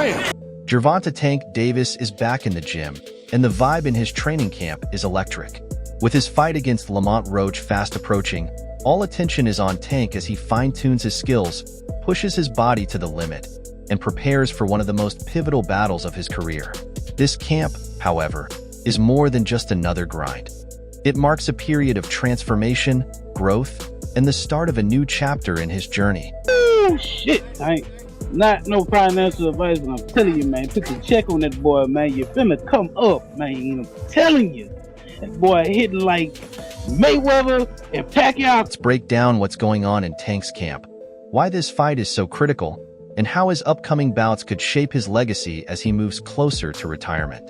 Bam! Gervonta Tank Davis is back in the gym, and the vibe in his training camp is electric. With his fight against Lamont Roach fast approaching, all attention is on Tank as he fine-tunes his skills, pushes his body to the limit, and prepares for one of the most pivotal battles of his career. This camp, however, is more than just another grind. It marks a period of transformation, growth, and the start of a new chapter in his journey. Oh shit, Tank. Not no financial advice, but I'm telling you, man, put the check on that boy, man. You're finna come up, man. I'm telling you. That boy hitting like Mayweather and Pacquiao. Let's break down what's going on in Tank's camp, why this fight is so critical, and how his upcoming bouts could shape his legacy as he moves closer to retirement.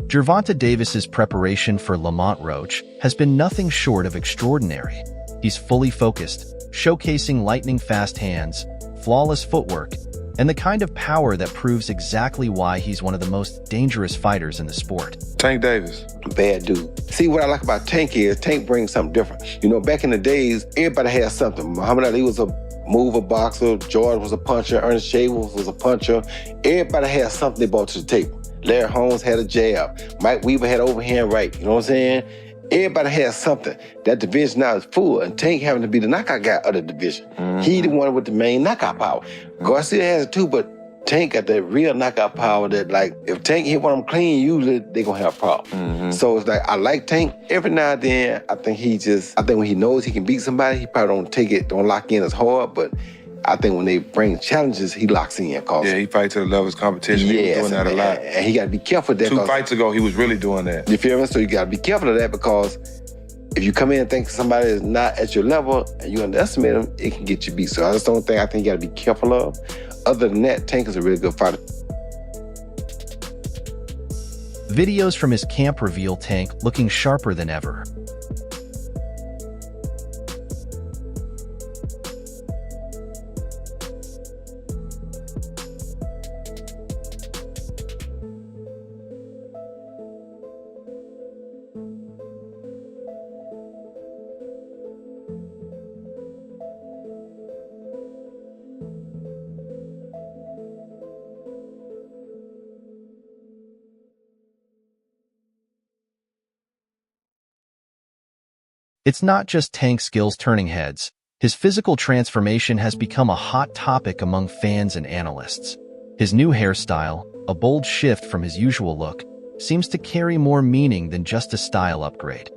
Gervonta Davis's preparation for Lamont Roach has been nothing short of extraordinary. He's fully focused, showcasing lightning-fast hands, flawless footwork, and the kind of power that proves exactly why he's one of the most dangerous fighters in the sport. Tank Davis. Bad dude. See, what I like about Tank is Tank brings something different. You know, back in the days, everybody had something. Muhammad Ali was a mover boxer, George was a puncher, Ernest Shaver was a puncher. Everybody had something they brought to the table. Larry Holmes had a jab. Mike Weaver had overhand right. You know what I'm saying? Everybody has something. That division now is full, and Tank having to be the knockout guy of the division. He the one with the main knockout power. Garcia has it too, but Tank got that real knockout power that, like, if Tank hit one of them clean, usually they gonna have a problem. So it's like, I like Tank. Every now and then, I think when he knows he can beat somebody, he probably don't lock in as hard, but I think when they bring challenges, he locks in. Yeah, he fights to the level of his competition. Yes, he was doing that a lot. And he got to be careful of that. 2 fights ago, he was really doing that. You feel me? So you got to be careful of that, because if you come in and think somebody is not at your level and you underestimate them, it can get you beat. So I just don't think, I think you got to be careful of. Other than that, Tank is a really good fighter. Videos from his camp reveal Tank looking sharper than ever. It's not just Tank's skills turning heads. His physical transformation has become a hot topic among fans and analysts. His new hairstyle, a bold shift from his usual look, seems to carry more meaning than just a style upgrade.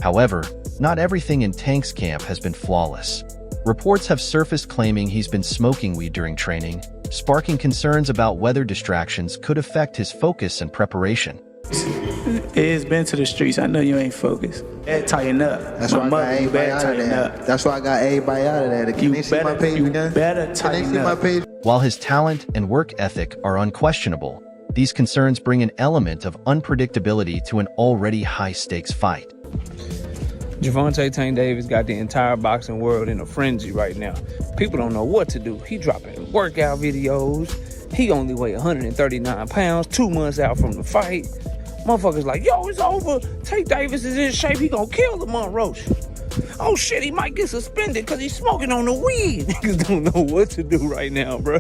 However, not everything in Tank's camp has been flawless. Reports have surfaced claiming he's been smoking weed during training, sparking concerns about whether distractions could affect his focus and preparation. It's been to the streets. I know you ain't focused. Better tighten up. That's why I got everybody out of there. That's why I got everybody out of there. Can they see my page? You better tighten up. While his talent and work ethic are unquestionable, these concerns bring an element of unpredictability to an already high-stakes fight. Gervonta Tank Davis got the entire boxing world in a frenzy right now. People don't know what to do. He dropping workout videos. He only weighed 139 pounds, 2 months out from the fight. Motherfuckers like, yo, it's over. Tank Davis is in shape. He gonna kill Lamont Roach. Oh shit, he might get suspended because he's smoking on the weed. Niggas don't know what to do right now, bro.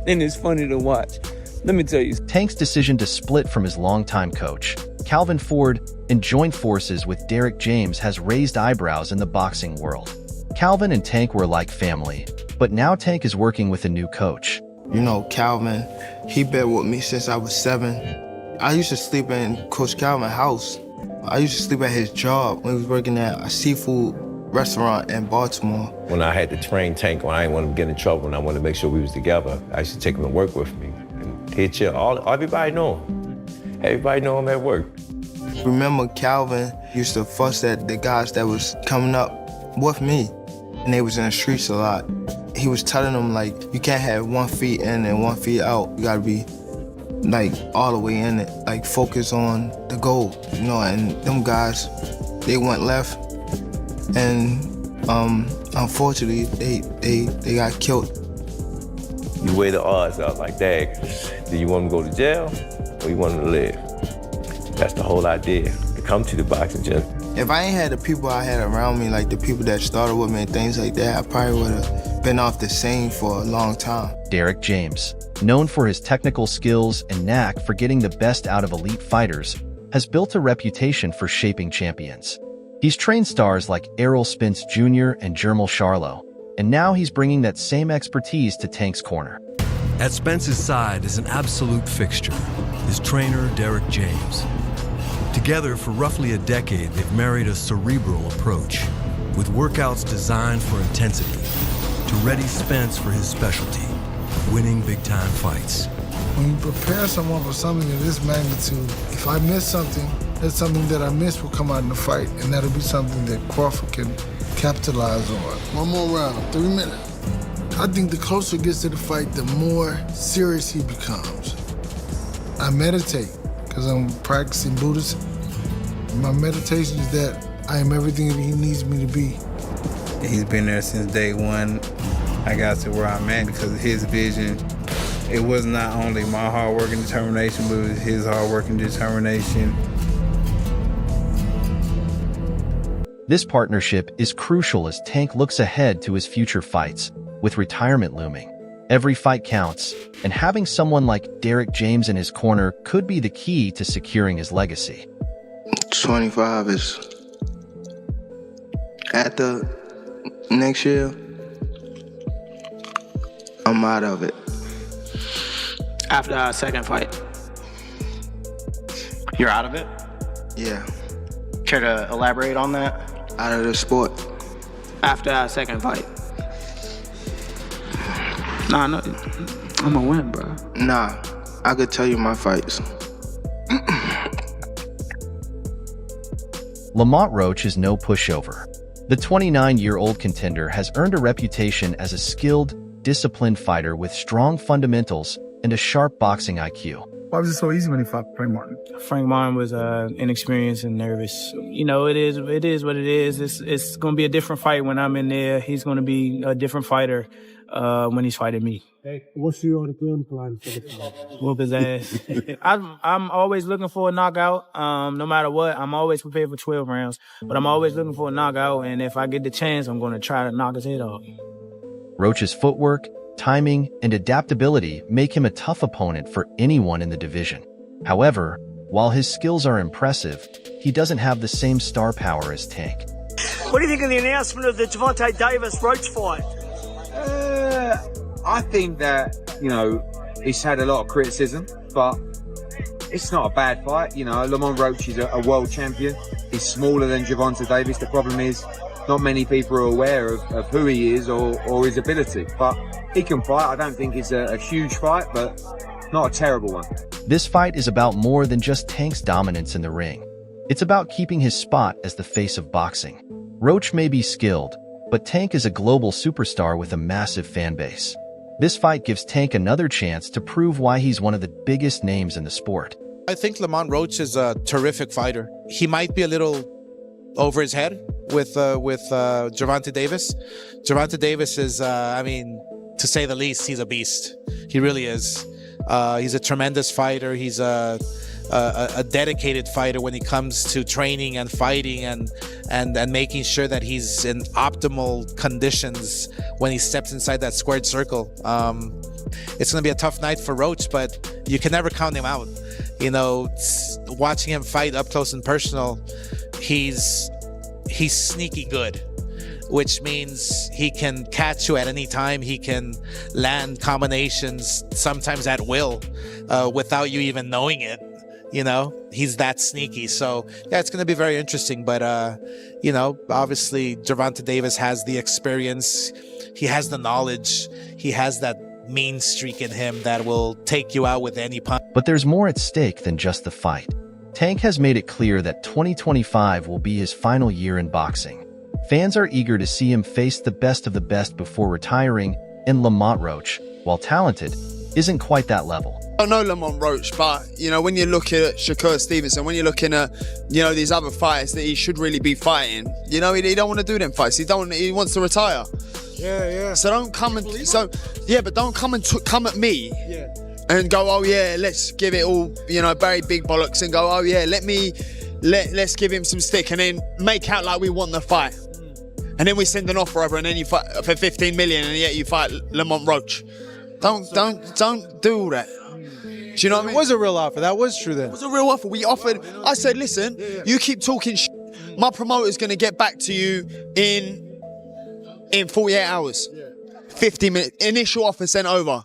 And it's funny to watch. Let me tell you. Tank's decision to split from his longtime coach, Calvin Ford, and join forces with Derek James has raised eyebrows in the boxing world. Calvin and Tank were like family, but now Tank is working with a new coach. You know, Calvin, he been with me since I was 7. I used to sleep in Coach Calvin's house. I used to sleep at his job when he was working at a seafood restaurant in Baltimore. When I had to train Tank, when I didn't want him to get in trouble and I wanted to make sure we was together, I used to take him to work with me. And he'd chill. Everybody know him. Everybody know him at work. Remember, Calvin used to fuss at the guys that was coming up with me, and they was in the streets a lot. He was telling them, like, you can't have 1 foot in and 1 foot out. You gotta be, like, all the way in it, like, focus on the goal, you know, and them guys, they went left, and unfortunately, they got killed. You weigh the odds out like that. Do you want him to go to jail or you want him to live? That's the whole idea, to come to the boxing gym. If I ain't had the people I had around me, like the people that started with me and things like that, I probably would have been off the scene for a long time. Derek James, known for his technical skills and knack for getting the best out of elite fighters, has built a reputation for shaping champions. He's trained stars like Errol Spence Jr. and Jermell Charlo, and now he's bringing that same expertise to Tank's corner. At Spence's side is an absolute fixture, his trainer, Derek James. Together for roughly a decade, they've married a cerebral approach, with workouts designed for intensity, to ready Spence for his specialty, winning big-time fights. When you prepare someone for something of this magnitude, if I miss something, that's something that I missed will come out in the fight, and that'll be something that Crawford can capitalize on. 1 more round, 3 minutes. I think the closer it gets to the fight, the more serious he becomes. I meditate, because I'm practicing Buddhism. My meditation is that I am everything that he needs me to be. He's been there since day one. I got to where I'm at because of his vision. It was not only my hard work and determination, but it was his hard work and determination. This partnership is crucial as Tank looks ahead to his future fights, with retirement looming. Every fight counts, and having someone like Derek James in his corner could be the key to securing his legacy. 25 is after next year, I'm out of it. After our second fight. You're out of it? Yeah. Care to elaborate on that? Out of the sport. After our second fight. Nah, no, I'm gonna win, bro. Nah, I could tell you my fights. Lamont Roach is no pushover. The 29-year-old contender has earned a reputation as a skilled, disciplined fighter with strong fundamentals and a sharp boxing IQ. Why was it so easy when he fought Frank Martin? Frank Martin was inexperienced and nervous. You know, it is what it is. It's going to be a different fight when I'm in there. He's going to be a different fighter when he's fighting me. Hey, what's your game plan for the fight? Whoop his ass. I'm always looking for a knockout. No matter what, I'm always prepared for 12 rounds. But I'm always looking for a knockout, and if I get the chance, I'm going to try to knock his head off. Roach's footwork, timing, and adaptability make him a tough opponent for anyone in the division. However, while his skills are impressive, he doesn't have the same star power as Tank. What do you think of the announcement of the GervontaDavis Roach fight? I think that, you know, he's had a lot of criticism, but it's not a bad fight. You know, Lamont Roach is a world champion. He's smaller than GervontaDavis. The problem is not many people are aware of who he is or his ability. But he can fight. I don't think it's a huge fight, but not a terrible one. This fight is about more than just Tank's dominance in the ring. It's about keeping his spot as the face of boxing. Roach may be skilled, but Tank is a global superstar with a massive fan base. This fight gives Tank another chance to prove why he's one of the biggest names in the sport. I think Lamont Roach is a terrific fighter. He might be a little over his head with GervontaDavis. GervontaDavis is, I mean, to say the least, he's a beast. He really is. He's a tremendous fighter. He's a dedicated fighter when it comes to training and fighting and making sure that he's in optimal conditions when he steps inside that squared circle. It's going to be a tough night for Roach, but you can never count him out. You know, watching him fight up close and personal, he's sneaky good, which means he can catch you at any time. He can land combinations, sometimes at will, without you even knowing it. You know, he's that sneaky. So, yeah, it's going to be very interesting. But, you know, obviously, GervontaDavis has the experience. He has the knowledge. He has that mean streak in him that will take you out with any punch. But there's more at stake than just the fight. Tank has made it clear that 2025 will be his final year in boxing. Fans are eager to see him face the best of the best before retiring, and Lamont Roach, while talented, isn't quite that level. I know Lamont Roach, but, you know, when you're looking at Shakur Stevenson, when you're looking at, you know, these other fighters that he should really be fighting, you know, he don't want to do them fights. He wants to retire. Yeah. So don't come and, but don't come and come at me. Yeah. And go, oh yeah, let's give it all, you know, very big bollocks, and go, oh yeah, let's give him some stick, and then make out like we want the fight. And then we send an offer over, and then you fight for 15 million, and yet you fight Lamont Roach. Don't do all that. Do you know what I mean? It was a real offer. That was true then. It was a real offer. We offered. I said, listen, you keep talking shit. My promoter's going to get back to you in 48 hours. 50 minutes. Initial offer sent over.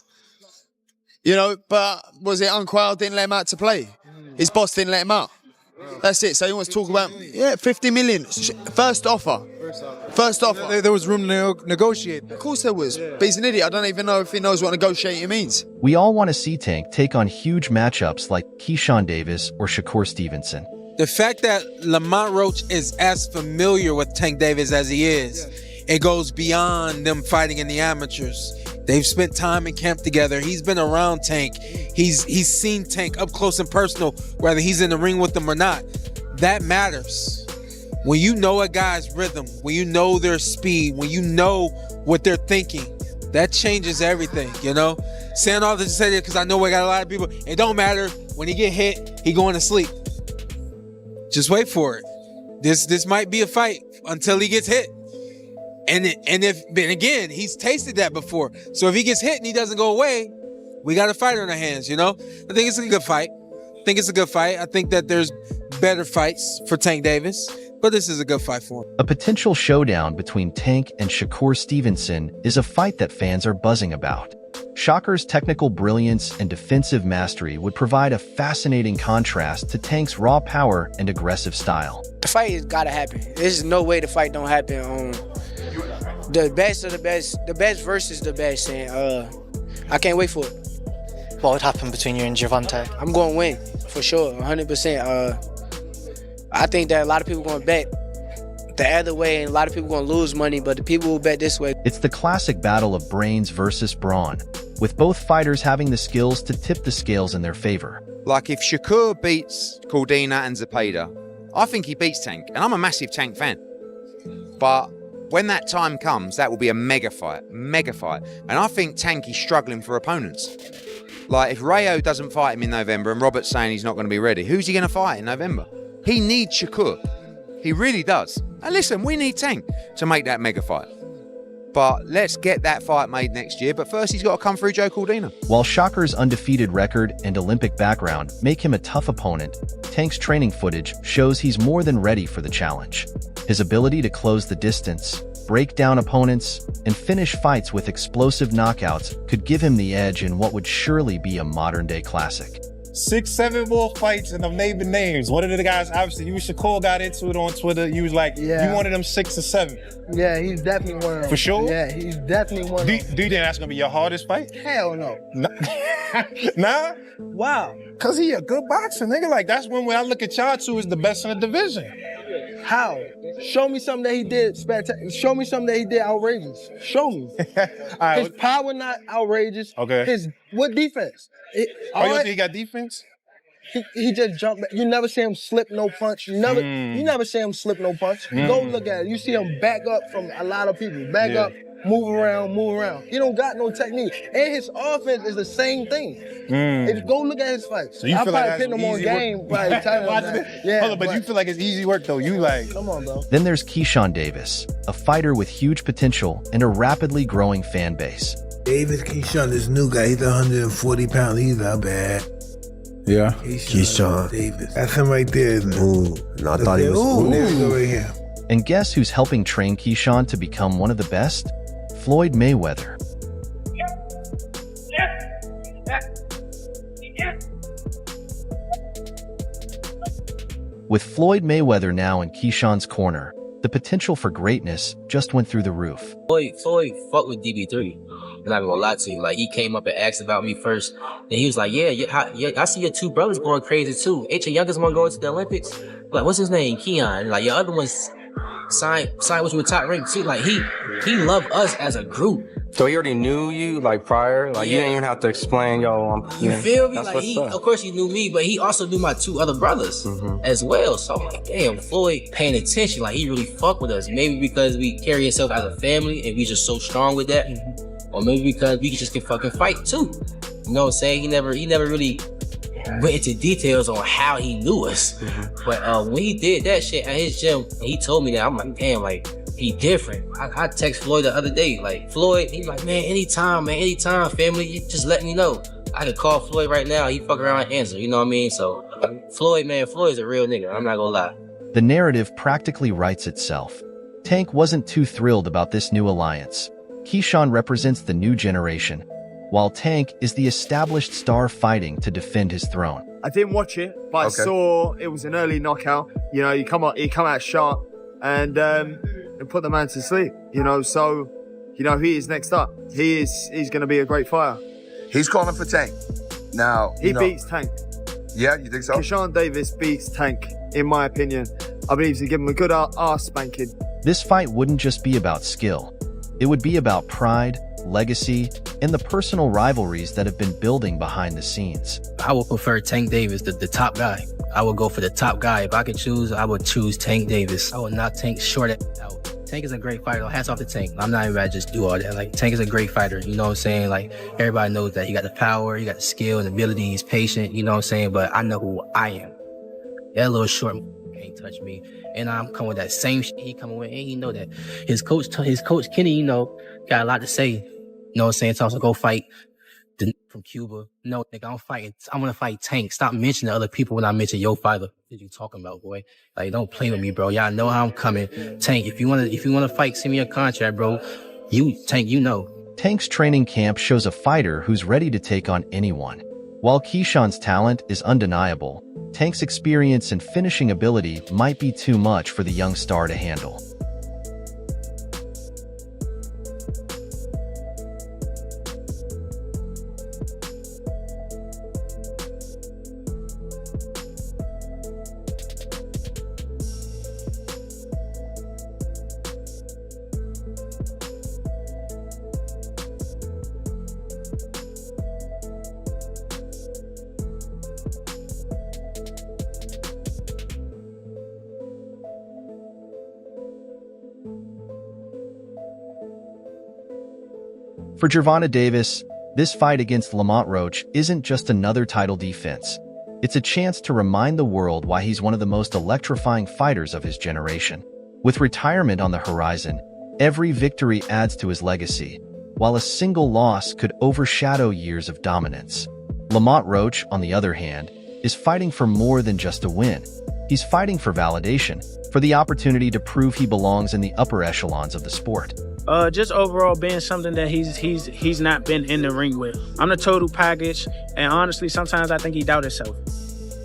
You know, but was it Uncle Al didn't let him out to play? His boss didn't let him out. That's it. So he wants to talk about, 50 million. First offer. There was room to negotiate. Of course there was. But he's an idiot. I don't even know if he knows what negotiating means. We all want to see Tank take on huge matchups like Keyshawn Davis or Shakur Stevenson. The fact that Lamont Roach is as familiar with Tank Davis as he is, it goes beyond them fighting in the amateurs. They've spent time in camp together. He's been around Tank. He's seen Tank up close and personal, whether he's in the ring with them or not. That matters. When you know a guy's rhythm, when you know their speed, when you know what they're thinking, that changes everything, you know? Saying all this to say that because I know we got a lot of people, it don't matter. When he get hit, he going to sleep. Just wait for it. This might be a fight until he gets hit. And again, he's tasted that before. So if he gets hit and he doesn't go away, we got a fighter in our hands, you know? I think it's a good fight. I think that there's better fights for Tank Davis, but this is a good fight for him. A potential showdown between Tank and Shakur Stevenson is a fight that fans are buzzing about. Shakur's technical brilliance and defensive mastery would provide a fascinating contrast to Tank's raw power and aggressive style. The fight has got to happen. There's no way the fight don't happen. The best of the best versus the best, and I can't wait for it. What would happen between you and Gervonta? I'm going to win, for sure, 100%. I think that a lot of people going to bet the other way, and a lot of people going to lose money, but the people who bet this way. It's the classic battle of brains versus brawn, with both fighters having the skills to tip the scales in their favor. Like if Shakur beats Cordina and Zepeda, I think he beats Tank, and I'm a massive Tank fan. But when that time comes, that will be a mega fight. And I think Tank is struggling for opponents. Like if Rayo doesn't fight him in November and Robert's saying he's not going to be ready, who's he going to fight in November? He needs Shakur. He really does. And listen, we need Tank to make that mega fight. But let's get that fight made next year. But first, he's got to come through Joe Cordina. While Shakur's undefeated record and Olympic background make him a tough opponent, Tank's training footage shows he's more than ready for the challenge. His ability to close the distance, break down opponents, and finish fights with explosive knockouts could give him the edge in what would surely be a modern-day classic. 6-7 more fights, and I'm naming names. One of the guys, obviously, you and Shakur got into it on Twitter. You was like, you wanted them 6 or 7. Yeah, he's definitely one of them. For sure? Yeah, he's definitely one of them. Do you think that's going to be your hardest fight? Hell no. Nah? Wow. Because he a good boxer, nigga. Like, that's when I look at y'all two as the best in the division. How? Show me something that he did spectacular. Show me something that he did outrageous. Show me. Right, his power not outrageous. Okay. What defense? You don't think he got defense? He just jumped back. You never see him slip no punch. You never see him slip no punch. Go look at it. You see him back up from a lot of people. Back up move around. He don't got no technique. And his offense is the same thing. If go look at his fights. So you feel like that's pin him on easy game, work? probably tell him that. Yeah, Hold on, but you feel like it's easy work though. You like, come on, bro. Then there's GervontaDavis, a fighter with huge potential and a rapidly growing fan base. Keyshawn, this new guy, he's 140 pounds. He's not bad. Yeah. Keyshawn Davis. That's him right there, isn't it? Ooh. No, I thought he was. Ooh, there we go right here. And guess who's helping train Keyshawn to become one of the best? Floyd Mayweather. With Floyd Mayweather now in Keyshawn's corner, the potential for greatness just went through the roof. Floyd fucked with DB3. I'm not even gonna lie to you. Like, he came up and asked about me first. And he was like, yeah, I see your two brothers going crazy too. Ain't your youngest one going to the Olympics? Like, what's his name? Keon. Like, your other one's signed with you with top rank too. Like, he loved us as a group. So he already knew you, like, prior? Like, you didn't even have to explain, yo, You feel me? Like, of course he knew me, but he also knew my two other brothers as well. So I'm like, damn, Floyd paying attention. Like, he really fuck with us. Maybe because we carry ourselves as a family and we just so strong with that. Or maybe because we just can fucking fight too. You know what I'm saying? He never really went into details on how he knew us. But when he did that shit at his gym, and he told me that, I'm like, damn, like, he different. I text Floyd the other day, like, Floyd, he's like, man, anytime, family, you just let me know. I could call Floyd right now, he fuck around and answer, you know what I mean? So, Floyd's a real nigga, I'm not gonna lie. The narrative practically writes itself. Tank wasn't too thrilled about this new alliance. Keyshawn represents the new generation, while Tank is the established star fighting to defend his throne. I didn't watch it, but I saw it was an early knockout. You know, he come out sharp and put the man to sleep. You know, so he is next up. He's going to be a great fighter. He's calling for Tank. Now he beats Tank. Yeah, you think so? GervontaDavis beats Tank, in my opinion. I believe he'll give him a good ass spanking. This fight wouldn't just be about skill. It would be about pride, legacy, and the personal rivalries that have been building behind the scenes. I would prefer Tank Davis, the top guy. I would go for the top guy. If I could choose, I would choose Tank Davis. I would not Tank short it out. Tank is a great fighter. Hats off to Tank. I'm not even about to just do all that. Like, Tank is a great fighter. You know what I'm saying? Like, everybody knows that. He got the power, he got the skill and ability, he's patient, you know what I'm saying? But I know who I am. That little short can't touch me. And I'm coming with that same shit he coming with. And he know that. His coach Kenny, you know, got a lot to say. You know what I'm saying? So also go fight from Cuba. No, nigga, I'm gonna fight Tank. Stop mentioning other people when I mention your fighter. What you talking about, boy? Like, don't play with me, bro. Y'all know how I'm coming. Tank, if you wanna fight, send me a contract, bro. Tank, you know. Tank's training camp shows a fighter who's ready to take on anyone. While Keyshawn's talent is undeniable, Tank's experience and finishing ability might be too much for the young star to handle. For GervontaDavis, this fight against Lamont Roach isn't just another title defense. It's a chance to remind the world why he's one of the most electrifying fighters of his generation. With retirement on the horizon, every victory adds to his legacy, while a single loss could overshadow years of dominance. Lamont Roach, on the other hand, is fighting for more than just a win. He's fighting for validation, for the opportunity to prove he belongs in the upper echelons of the sport. Just overall being something that he's not been in the ring with. I'm the total package, and honestly, sometimes I think he doubts himself.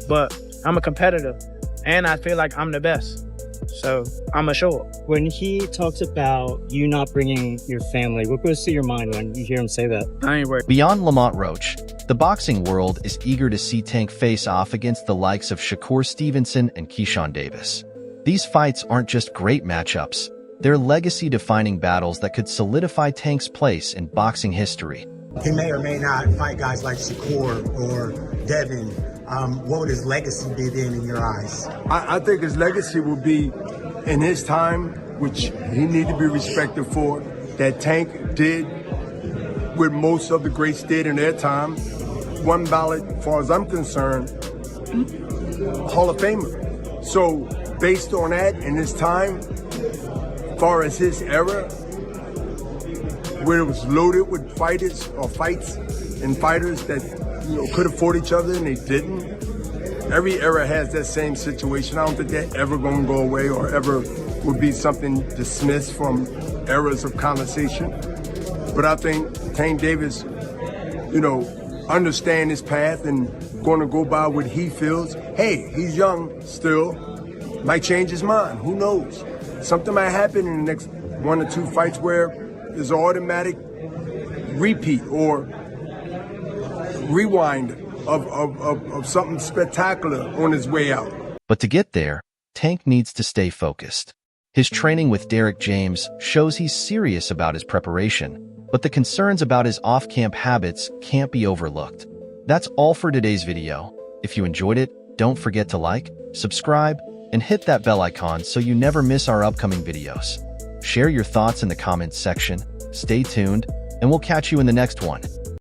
But I'm a competitor, and I feel like I'm the best. So I'm assured. When he talks about you not bringing your family, what goes through your mind when you hear him say that? I ain't worried. Beyond Lamont Roach, the boxing world is eager to see Tank face off against the likes of Shakur Stevenson and GervontaDavis. These fights aren't just great matchups. They're legacy-defining battles that could solidify Tank's place in boxing history. He may or may not fight guys like Shakur or Devin. What would his legacy be then in your eyes? I think his legacy will be in his time, which he need to be respected for, that Tank did what most of the greats did in their time. One ballot, as far as I'm concerned, Hall of Famer. So based on that in his time, as far as his era, where it was loaded with fighters or fights and fighters that could have fought each other and they didn't. Every era has that same situation. I don't think that ever gonna go away or ever would be something dismissed from eras of conversation. But I think Tank Davis, understand his path and gonna go by what he feels. Hey, he's young still, might change his mind, who knows? Something might happen in the next 1 or 2 fights where there's an automatic repeat or rewind of something spectacular on his way out. But to get there, Tank needs to stay focused. His training with Derrick James shows he's serious about his preparation, but the concerns about his off-camp habits can't be overlooked. That's all for today's video. If you enjoyed it, don't forget to like, subscribe, and hit that bell icon so you never miss our upcoming videos. Share your thoughts in the comments section, stay tuned, and we'll catch you in the next one.